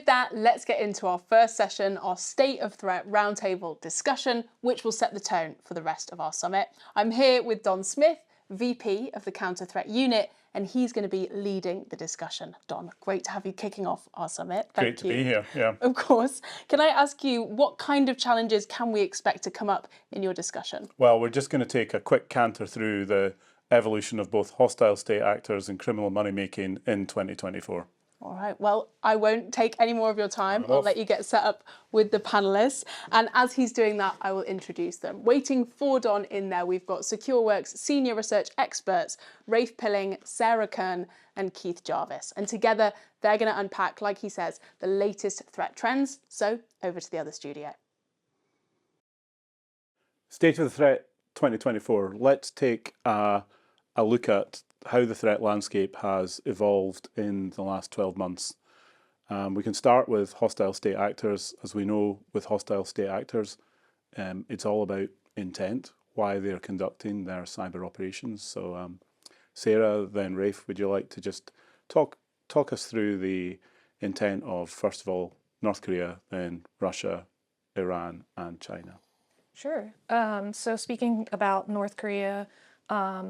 with that, let's get into our first session, our State of Threat Roundtable discussion, which will set the tone for the rest of our summit. I'm here with Don Smith, VP of the Counter Threat Unit, and he's going to be leading the discussion. Don, great to have you kicking off our summit. Great to be here, yeah. Of course. Can I ask you, what kind of challenges can we expect to come up in your discussion? Well, we're just going to take a quick canter through the evolution of both hostile state actors and criminal money making in 2024. All right, well, I won't take any more of your time. I'll let you get set up with the panellists. And as he's doing that, I will introduce them. Waiting for Don in there, we've got SecureWorks senior research experts, Rafe Pilling, Sarah Kern, and Keith Jarvis. And together, they're going to unpack, like he says, the latest threat trends. So over to the other studio. State of the Threat 2024. Let's take a look at how the threat landscape has evolved in the last 12 months. We can start with hostile state actors. As we know, with hostile state actors, it's all about intent, why they're conducting their cyber operations. So Sarah, then Rafe, would you like to just talk us through the intent of, first of all, North Korea, then Russia, Iran, and China? Sure. So speaking about North Korea,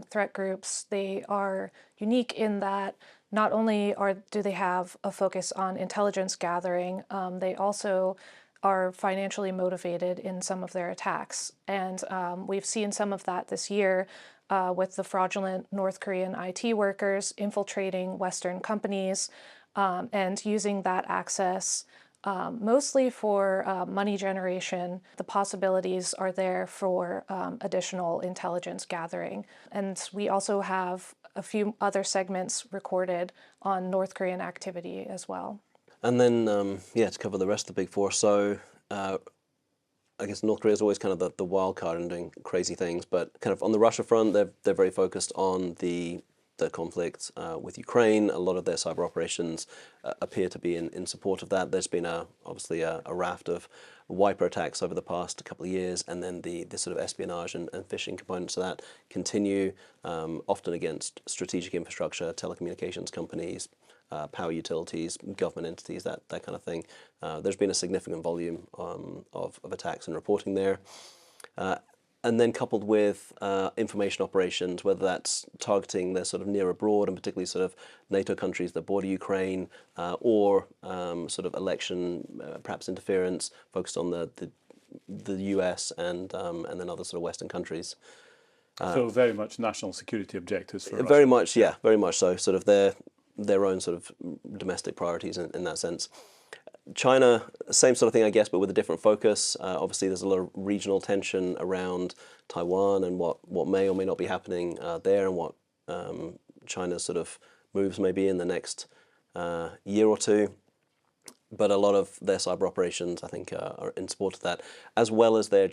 threat groups, they are unique in that not only do they have a focus on intelligence gathering, they also are financially motivated in some of their attacks. And we've seen some of that this year with the fraudulent North Korean IT workers infiltrating Western companies and using that access mostly for money generation. The possibilities are there for additional intelligence gathering. And we also have a few other segments recorded on North Korean activity as well. And then, to cover the rest of the big four. So I guess North Korea is always kind of the wild card in doing crazy things, but kind of on the Russia front, they're very focused on the conflict with Ukraine. A lot of their cyber operations appear to be in support of that. There's been obviously a raft of wiper attacks over the past couple of years, and then the sort of espionage and phishing components of that continue, often against strategic infrastructure, telecommunications companies, power utilities, government entities, that kind of thing. There's been a significant volume of attacks and reporting there. And then coupled with information operations, whether that's targeting the sort of near abroad, and particularly sort of NATO countries that border Ukraine, or sort of election, perhaps interference, focused on the US and then other sort of Western countries. So very much national security objectives for Russia. Very much, yeah, very much so. Sort of their own sort of domestic priorities in that sense. China, same sort of thing, I guess, but with a different focus. Obviously, there's a lot of regional tension around Taiwan and what may or may not be happening there, and what China's sort of moves may be in the next year or two. But a lot of their cyber operations, I think, are in support of that, as well as their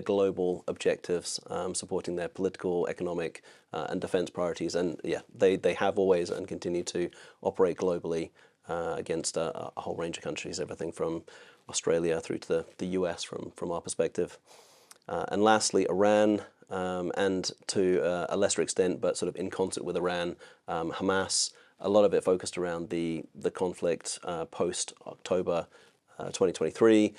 global objectives, supporting their political, economic, and defense priorities. And yeah, they have always and continue to operate globally. Against a whole range of countries, everything from Australia through to the US from our perspective. And lastly, Iran, and to a lesser extent, but sort of in concert with Iran, Hamas, a lot of it focused around the conflict post-October 2023.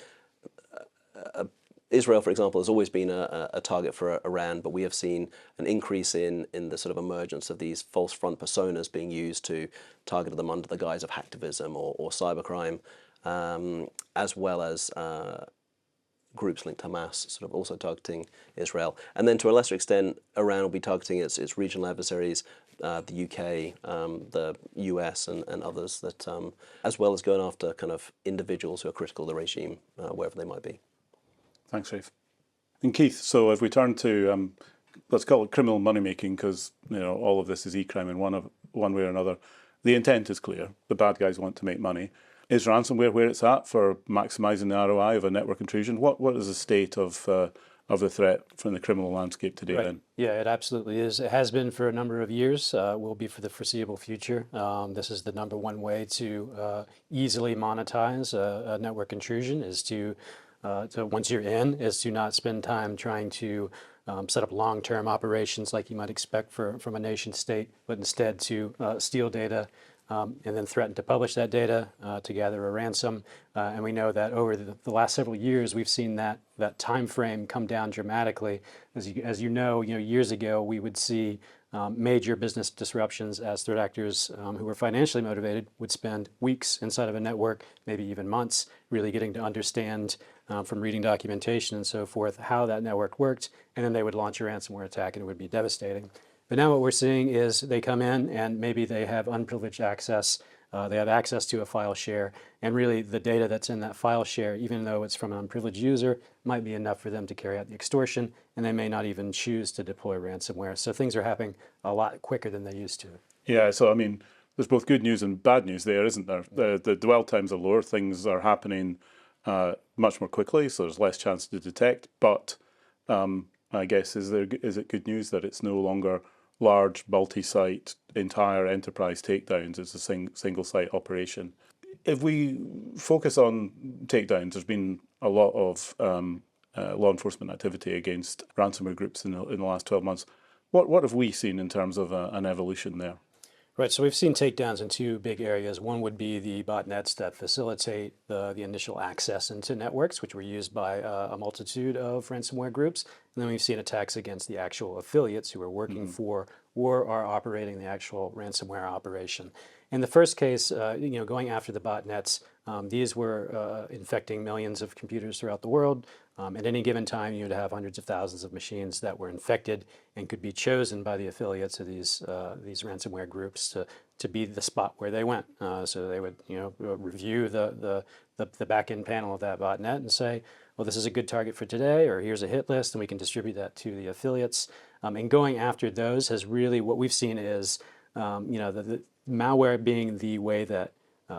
Israel, for example, has always been a target for Iran, but we have seen an increase in the sort of emergence of these false front personas being used to target them under the guise of hacktivism or cybercrime, as well as groups linked to Hamas, sort of also targeting Israel. And then to a lesser extent, Iran will be targeting its regional adversaries, the UK, the US, and others, that as well as going after kind of individuals who are critical of the regime, wherever they might be. Thanks, Rafe. And Keith, so if we turn to, let's call it criminal money making, because all of this is e-crime in one way or another. The intent is clear. The bad guys want to make money. Is ransomware where it's at for maximising the ROI of a network intrusion? What is the state of the threat from the criminal landscape today then? Yeah, it absolutely is. It has been for a number of years, will be for the foreseeable future. This is the number one way to easily monetize a network intrusion, is to once you're in, is to not spend time trying to set up long-term operations like you might expect from a nation state, but instead to steal data, and then threaten to publish that data to gather a ransom. And we know that over the last several years, we've seen that time frame come down dramatically. As you know, years ago, we would see major business disruptions as threat actors who were financially motivated would spend weeks inside of a network, maybe even months, really getting to understand from reading documentation and so forth how that network worked, and then they would launch a ransomware attack and it would be devastating. But now what we're seeing is they come in and maybe they have unprivileged access. They have access to a file share, and really the data that's in that file share, even though it's from an unprivileged user, might be enough for them to carry out the extortion, and they may not even choose to deploy ransomware. So things are happening a lot quicker than they used to. Yeah, so I mean, there's both good news and bad news there, isn't there? The dwell times are lower, things are happening much more quickly, so there's less chance to detect. But I guess is it good news that it's no longer large multi-site entire enterprise takedowns? It's a single site operation. If we focus on takedowns, there's been a lot of law enforcement activity against ransomware groups in the last 12 months. What have we seen in terms of an evolution there? Right, so we've seen takedowns in two big areas. One would be the botnets that facilitate the initial access into networks, which were used by a multitude of ransomware groups. And then we've seen attacks against the actual affiliates who are working for or are operating the actual ransomware operation. In the first case, going after the botnets, these were infecting millions of computers throughout the world. At any given time, you would have hundreds of thousands of machines that were infected and could be chosen by the affiliates of these ransomware groups to be the spot where they went. So they would review the back-end panel of that botnet and say, well, this is a good target for today, or here's a hit list, and we can distribute that to the affiliates. And going after those has really, what we've seen is, the malware being the way that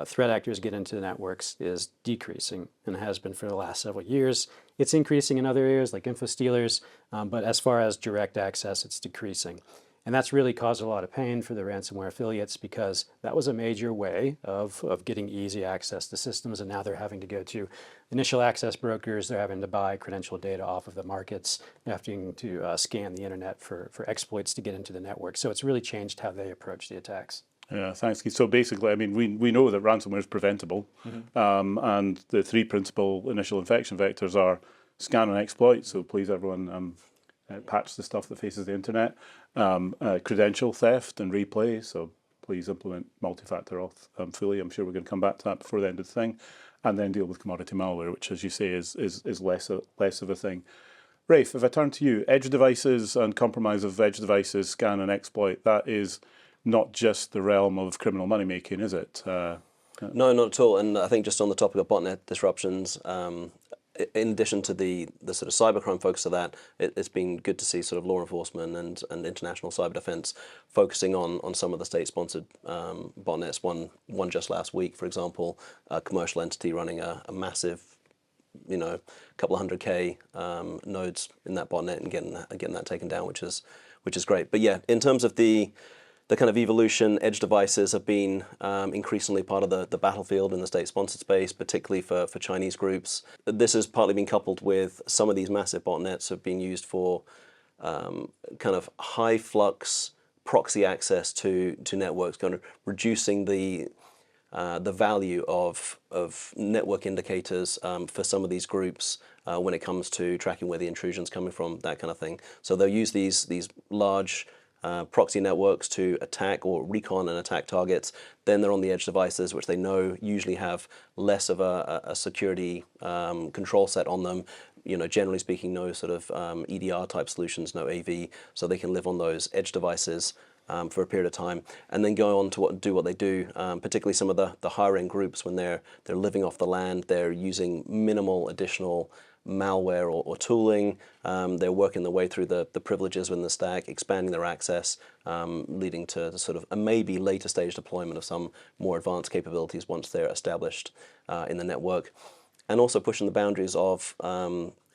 threat actors get into the networks is decreasing and has been for the last several years. It's increasing in other areas like info stealers, but as far as direct access, it's decreasing. And that's really caused a lot of pain for the ransomware affiliates because that was a major way of getting easy access to systems, and now they're having to go to initial access brokers, they're having to buy credential data off of the markets, they're having to scan the internet for exploits to get into the network. So it's really changed how they approach the attacks. Yeah, thanks, Keith. So basically, I mean, we know that ransomware is preventable, and the three principal initial infection vectors are scan and exploit. So please, everyone, patch the stuff that faces the internet. Credential theft and replay. So please implement multi-factor auth fully. I'm sure we're going to come back to that before the end of the thing, and then deal with commodity malware, which, as you say, is less of a thing. Rafe, if I turn to you, edge devices and compromise of edge devices, scan and exploit. That is not just the realm of criminal money making, is it? No, not at all. And I think just on the topic of botnet disruptions, in addition to the sort of cybercrime focus of that, it's been good to see sort of law enforcement and international cyber defense focusing on some of the state-sponsored botnets. One just last week, for example, a commercial entity running a massive, couple of 100K nodes in that botnet and getting that taken down, which is great. But yeah, in terms of the kind of evolution, edge devices have been increasingly part of the battlefield in the state-sponsored space, particularly for Chinese groups. This has partly been coupled with some of these massive botnets have been used for kind of high-flux proxy access to networks, kind of reducing the value of network indicators for some of these groups when it comes to tracking where the intrusion's coming from, that kind of thing. So they'll use these large proxy networks to attack or recon and attack targets. Then they're on the edge devices, which they know usually have less of a security control set on them. Generally speaking, no sort of EDR type solutions, no AV, so they can live on those edge devices for a period of time, and then go on to do what they do. Particularly some of the higher end groups, when they're living off the land, they're using minimal additional malware or tooling. They're working their way through the privileges within the stack, expanding their access, leading to sort of a maybe later stage deployment of some more advanced capabilities once they're established in the network, and also pushing the boundaries of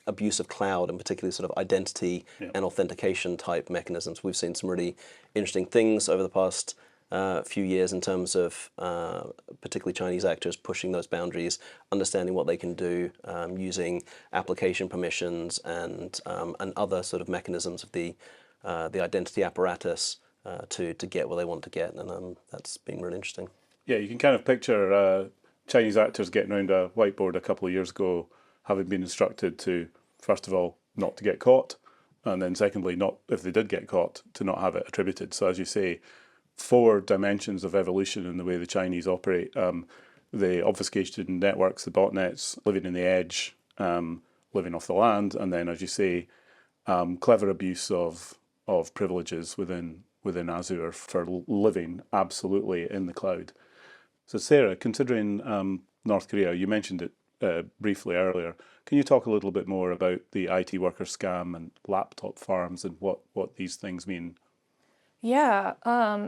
abuse of cloud, and particularly sort of identity and authentication type mechanisms. We've seen some really interesting things over the past few years in terms of particularly Chinese actors pushing those boundaries, understanding what they can do using application permissions and other sort of mechanisms of the identity apparatus to get where they want to get, and that's been really interesting. Yeah, you can kind of picture Chinese actors getting around a whiteboard a couple of years ago, having been instructed to, first of all, not to get caught, and then secondly, not, if they did get caught, to not have it attributed. So as you say, 4 dimensions of evolution in the way the Chinese operate. The obfuscated networks, the botnets, living in the edge, living off the land, and then, as you say, clever abuse of privileges within Azure for living absolutely in the cloud. So Sarah, considering North Korea, you mentioned it briefly earlier. Can you talk a little bit more about the IT worker scam and laptop farms and what these things mean? Yeah,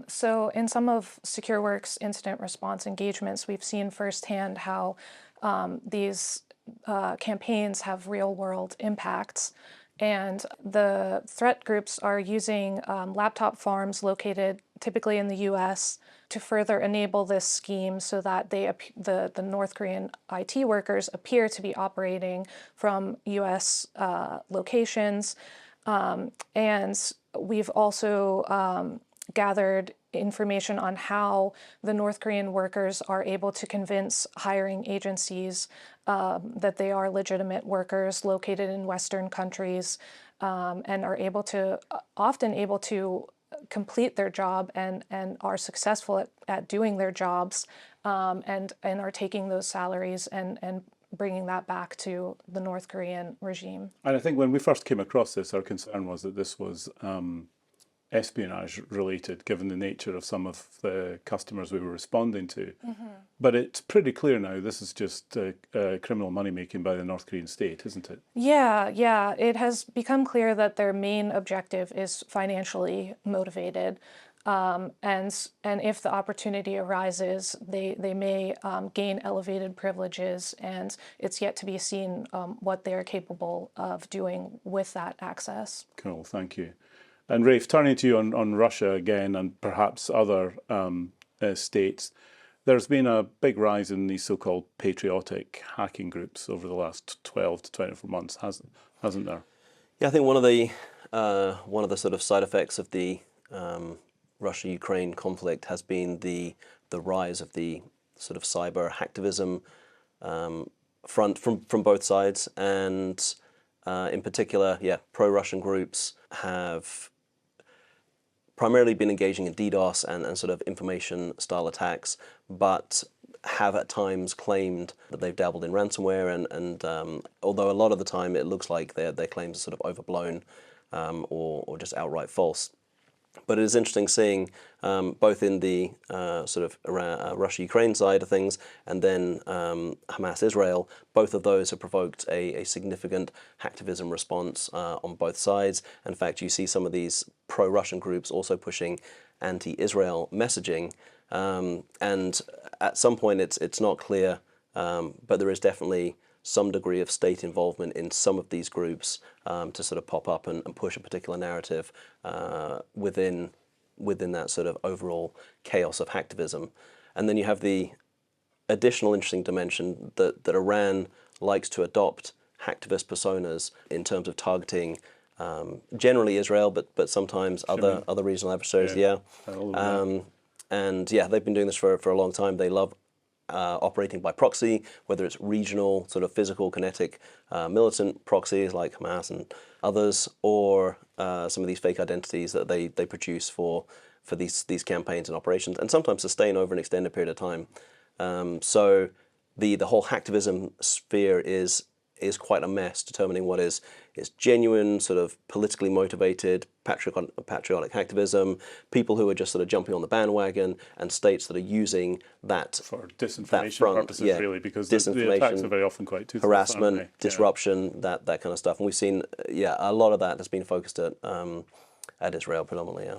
so in some of SecureWorks incident response engagements, we've seen firsthand how these campaigns have real-world impacts. And the threat groups are using laptop farms located typically in the US to further enable this scheme so that the North Korean IT workers appear to be operating from US locations. And we've also gathered information on how the North Korean workers are able to convince hiring agencies that they are legitimate workers located in Western countries, and are often able to complete their job and are successful at doing their jobs, and are taking those salaries and bringing that back to the North Korean regime. And I think when we first came across this, our concern was that this was espionage related, given the nature of some of the customers we were responding to. Mm-hmm. But it's pretty clear now this is just criminal money making by the North Korean state, isn't it? Yeah. It has become clear that their main objective is financially motivated. And if the opportunity arises, they may gain elevated privileges, and it's yet to be seen what they are capable of doing with that access. Cool, thank you. And Rafe, turning to you on Russia again and perhaps other states, there's been a big rise in these so-called patriotic hacking groups over the last 12 to 24 months, hasn't there? Yeah, I think one of the sort of side effects of the Russia-Ukraine conflict has been the rise of the sort of cyber hacktivism front from both sides, and in particular, pro-Russian groups have primarily been engaging in DDoS and sort of information-style attacks, but have at times claimed that they've dabbled in ransomware, and although a lot of the time it looks like their claims are sort of overblown or just outright false. But it is interesting seeing both in the sort of Russia-Ukraine side of things and then Hamas-Israel, both of those have provoked a significant hacktivism response on both sides. In fact, you see some of these pro-Russian groups also pushing anti-Israel messaging. And at some point, it's not clear, but there is definitely some degree of state involvement in some of these groups to sort of pop up and push a particular narrative within that sort of overall chaos of hacktivism. And then you have the additional interesting dimension that Iran likes to adopt hacktivist personas in terms of targeting generally Israel, but sometimes other regional adversaries. And they've been doing this for a long time. They love operating by proxy, whether it's regional, sort of physical, kinetic, militant proxies like Hamas and others, or some of these fake identities that they produce for these campaigns and operations, and sometimes sustain over an extended period of time. So the whole hacktivism sphere is quite a mess, determining what is genuine, sort of politically motivated, patriotic hacktivism, people who are just sort of jumping on the bandwagon, and states that are using that for disinformation purposes, really, because the attacks are very often quite toothless, harassment, disruption, that kind of stuff. And we've seen, a lot of that has been focused at Israel predominantly.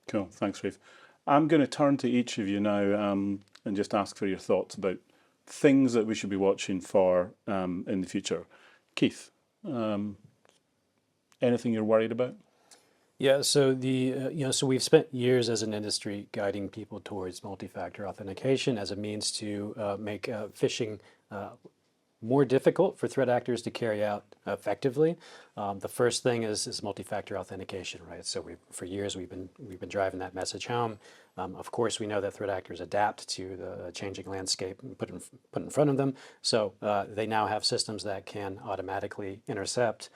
Cool, thanks, Rafe. I'm going to turn to each of you now and just ask for your thoughts about things that we should be watching for in the future. Keith, anything you're worried about? Yeah, so so we've spent years as an industry guiding people towards multi-factor authentication as a means to make phishing more difficult for threat actors to carry out effectively. The first thing is multi-factor authentication, right? So for years we've been driving that message home. Of course, we know that threat actors adapt to the changing landscape put in front of them. So they now have systems that can automatically intercept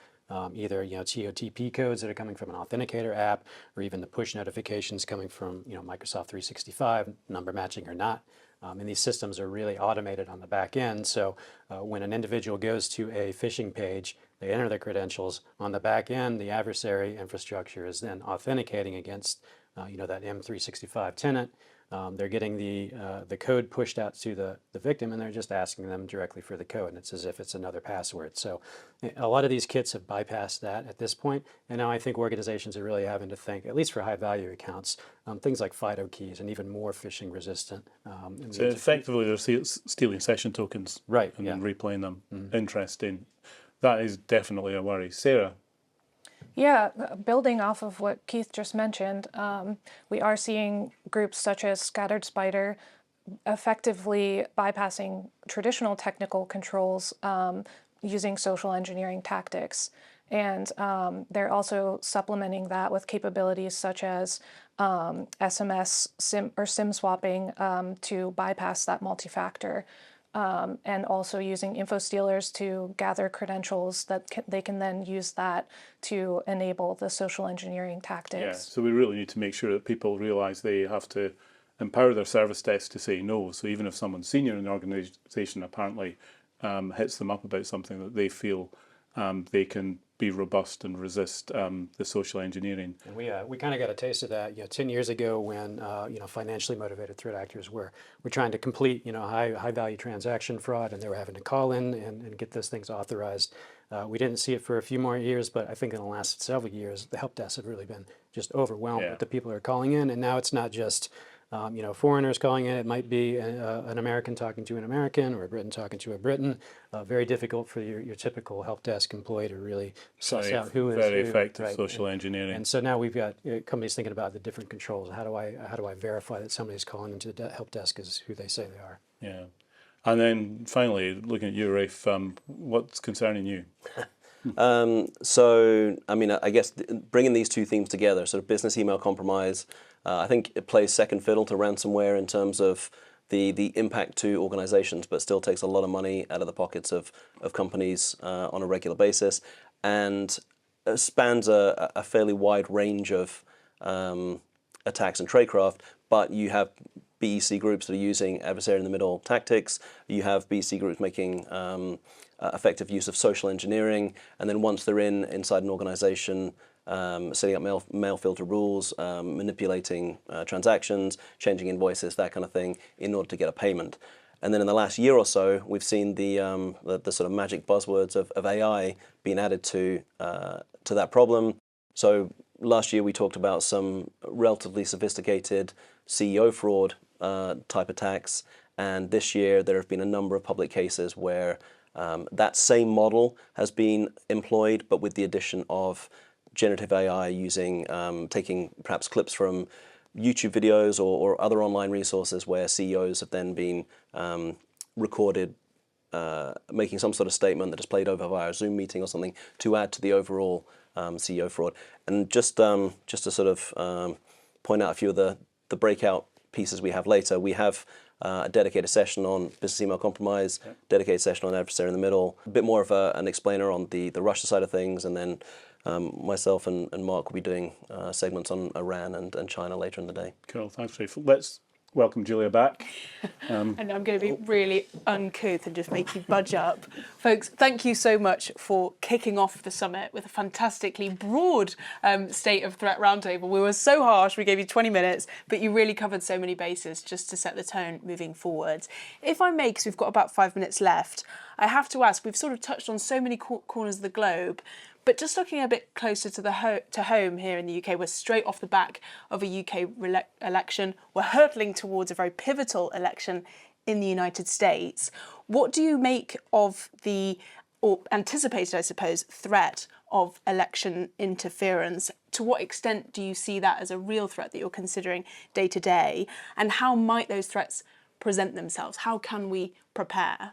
either TOTP codes that are coming from an authenticator app, or even the push notifications coming from Microsoft 365, number matching or not. And these systems are really automated on the back end. So when an individual goes to a phishing page, they enter their credentials. On the back end, the adversary infrastructure is then authenticating against that M365 tenant. They're getting the code pushed out to the victim, and they're just asking them directly for the code, and it's as if it's another password. So a lot of these kits have bypassed that at this point, and now I think organizations are really having to think, at least for high-value accounts, things like FIDO keys and even more phishing resistant. So effectively they're stealing session tokens, right, and then replaying them. Interesting. That is definitely a worry. Sarah? Yeah, building off of what Keith just mentioned, we are seeing groups such as Scattered Spider effectively bypassing traditional technical controls using social engineering tactics. And they're also supplementing that with capabilities such as SMS SIM swapping to bypass that multi-factor. And also using info stealers to gather credentials that they can then use that to enable the social engineering tactics. Yeah, so we really need to make sure that people realise they have to empower their service desk to say no. So even if someone senior in the organisation apparently hits them up about something that they feel they can be robust and resist the social engineering. And we kind of got a taste of that 10 years ago when financially motivated threat actors were trying to complete high value transaction fraud, and they were having to call in and get those things authorized. We didn't see it for a few more years, but I think in the last several years the help desks have really been just overwhelmed with the people who are calling in, and now it's not just foreigners calling in. It might be an American talking to an American, or a Briton talking to a Briton. Very difficult for your typical help desk employee to really suss out who is who. Very effective right? social engineering. And so now we've got companies thinking about the different controls. How do I verify that somebody's calling into the help desk is who they say they are? Yeah. And then finally, looking at you, Rafe, what's concerning you? So, I mean, I guess bringing these two themes together, sort of business email compromise, I think it plays second fiddle to ransomware in terms of the impact to organizations, but still takes a lot of money out of the pockets of companies on a regular basis, and spans a fairly wide range of attacks and tradecraft. But you have BEC groups that are using adversary in the middle tactics. You have BEC groups making effective use of social engineering, and then once they're inside an organization, setting up mail filter rules, manipulating transactions, changing invoices, that kind of thing, in order to get a payment. And then in the last year or so, we've seen the sort of magic buzzwords of AI being added to that problem. So last year we talked about some relatively sophisticated CEO fraud type attacks, and this year there have been a number of public cases where that same model has been employed, but with the addition of generative AI using, taking perhaps clips from YouTube videos or other online resources where CEOs have then been recorded making some sort of statement that is played over via a Zoom meeting or something to add to the overall CEO fraud. And just to sort of point out a few of the breakout pieces we have later, we have a dedicated session on business email compromise, dedicated session on adversary in the middle, a bit more of an explainer on the Russia side of things, and then myself and Mark will be doing segments on Iran and China later in the day. Cool, thanks, Rafe. Let's welcome Julia back. And I'm going to be really uncouth and just make you budge up. Folks, thank you so much for kicking off the summit with a fantastically broad State of Threat Roundtable. We were so harsh, we gave you 20 minutes, but you really covered so many bases just to set the tone moving forwards. If I may, because we've got about 5 minutes left, I have to ask, we've sort of touched on so many corners of the globe, but just looking a bit closer to home here in the UK, we're straight off the back of a UK election. We're hurtling towards a very pivotal election in the United States. What do you make of or anticipated, I suppose, threat of election interference? To what extent do you see that as a real threat that you're considering day to day? And how might those threats present themselves? How can we prepare?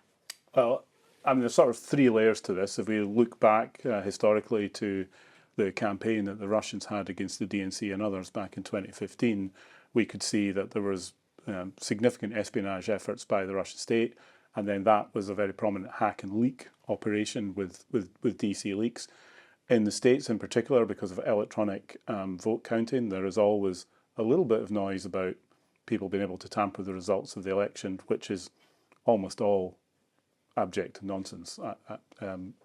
Well, I mean, there's sort of three layers to this. If we look back historically to the campaign that the Russians had against the DNC and others back in 2015, we could see that there was significant espionage efforts by the Russian state, and then that was a very prominent hack and leak operation with DC leaks. In the States in particular, because of electronic vote counting, there is always a little bit of noise about people being able to tamper the results of the election, which is almost all abject nonsense,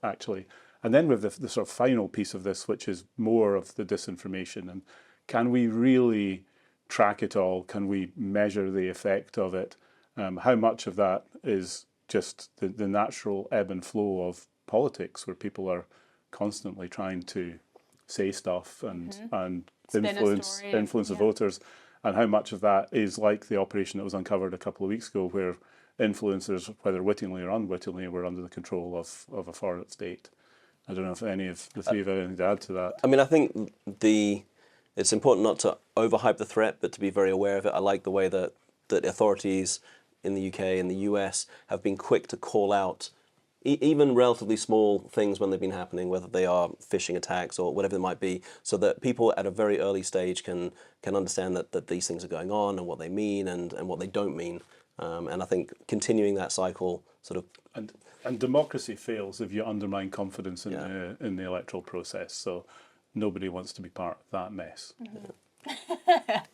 actually. And then with the sort of final piece of this, which is more of the disinformation. And can we really track it all? Can we measure the effect of it? How much of that is just the natural ebb and flow of politics, where people are constantly trying to say stuff and influence the voters, and how much of that is like the operation that was uncovered a couple of weeks ago, where influencers, whether wittingly or unwittingly, were under the control of a foreign state. I don't know if any of the three have anything to add to that. I mean, I think it's important not to overhype the threat, but to be very aware of it. I like the way that authorities in the UK and the US have been quick to call out even relatively small things when they've been happening, whether they are phishing attacks or whatever it might be, so that people at a very early stage can understand that these things are going on and what they mean and what they don't mean. And I think continuing that cycle sort of... And democracy fails if you undermine confidence in the electoral process. So nobody wants to be part of that mess.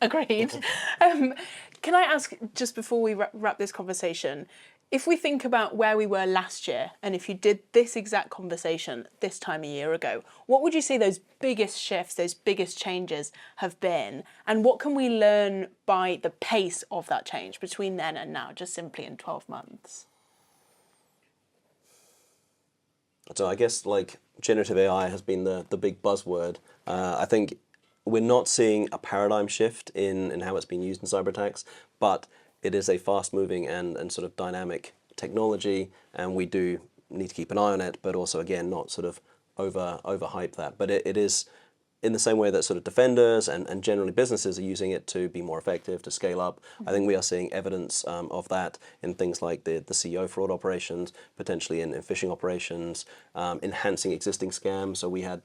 Agreed. Can I ask, just before we wrap this conversation, if we think about where we were last year, and if you did this exact conversation this time a year ago, what would you say those biggest shifts, those biggest changes have been? And what can we learn by the pace of that change between then and now, just simply in 12 months? So I guess like generative AI has been the big buzzword. I think we're not seeing a paradigm shift in how it's being used in cyber attacks, but it is a fast-moving and sort of dynamic technology, and we do need to keep an eye on it, but also, again, not sort of overhype that. But it is in the same way that sort of defenders and generally businesses are using it to be more effective, to scale up. I think we are seeing evidence of that in things like the CEO fraud operations, potentially in phishing operations, enhancing existing scams. So we had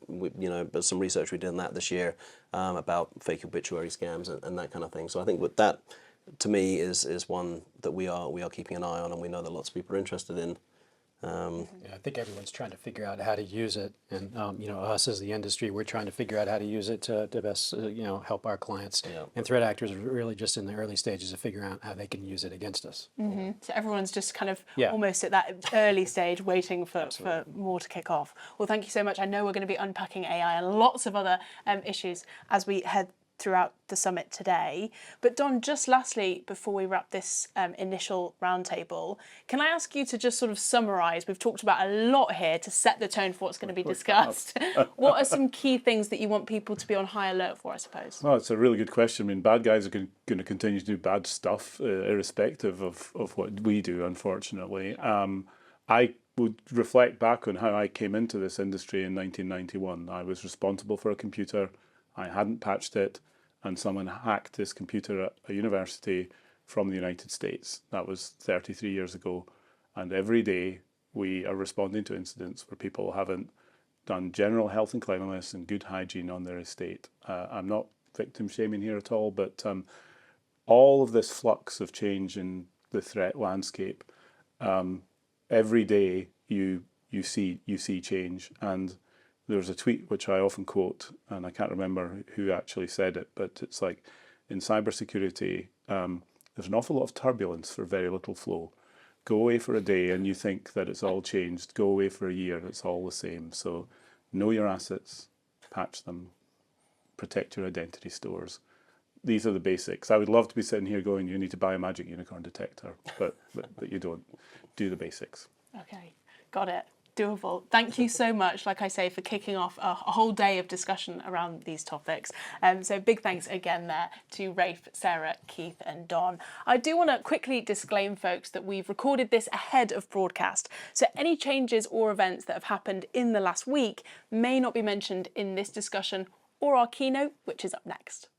some research we did on that this year about fake obituary scams and that kind of thing. So I think with that, to me, is one that we are keeping an eye on, and we know that lots of people are interested in. I think everyone's trying to figure out how to use it, and us as the industry, we're trying to figure out how to use it to best help our clients. Yeah. And threat actors are really just in the early stages of figuring out how they can use it against us. Mm-hmm. So everyone's just kind of almost at that early stage, waiting for more to kick off. Well, thank you so much. I know we're going to be unpacking AI and lots of other issues as we head throughout the summit today. But Don, just lastly, before we wrap this initial roundtable, can I ask you to just sort of summarise? We've talked about a lot here to set the tone for what's going to be discussed. What are some key things that you want people to be on high alert for, I suppose? Well, it's a really good question. I mean, bad guys are going to continue to do bad stuff, irrespective of what we do, unfortunately. I would reflect back on how I came into this industry in 1991. I was responsible for a computer. I hadn't patched it, and someone hacked this computer at a university from the United States. That was 33 years ago. And every day we are responding to incidents where people haven't done general health and cleanliness and good hygiene on their estate. I'm not victim shaming here at all, but all of this flux of change in the threat landscape, every day you see change. And there's a tweet which I often quote, and I can't remember who actually said it, but it's like, in cybersecurity, there's an awful lot of turbulence for very little flow. Go away for a day and you think that it's all changed. Go away for a year, it's all the same. So know your assets, patch them, protect your identity stores. These are the basics. I would love to be sitting here going, you need to buy a magic unicorn detector, but you don't. Do the basics. Okay, got it. Doable. Thank you so much, like I say, for kicking off a whole day of discussion around these topics. So big thanks again there to Rafe, Sarah, Keith and Don. I do want to quickly disclaim, folks, that we've recorded this ahead of broadcast. So any changes or events that have happened in the last week may not be mentioned in this discussion or our keynote, which is up next.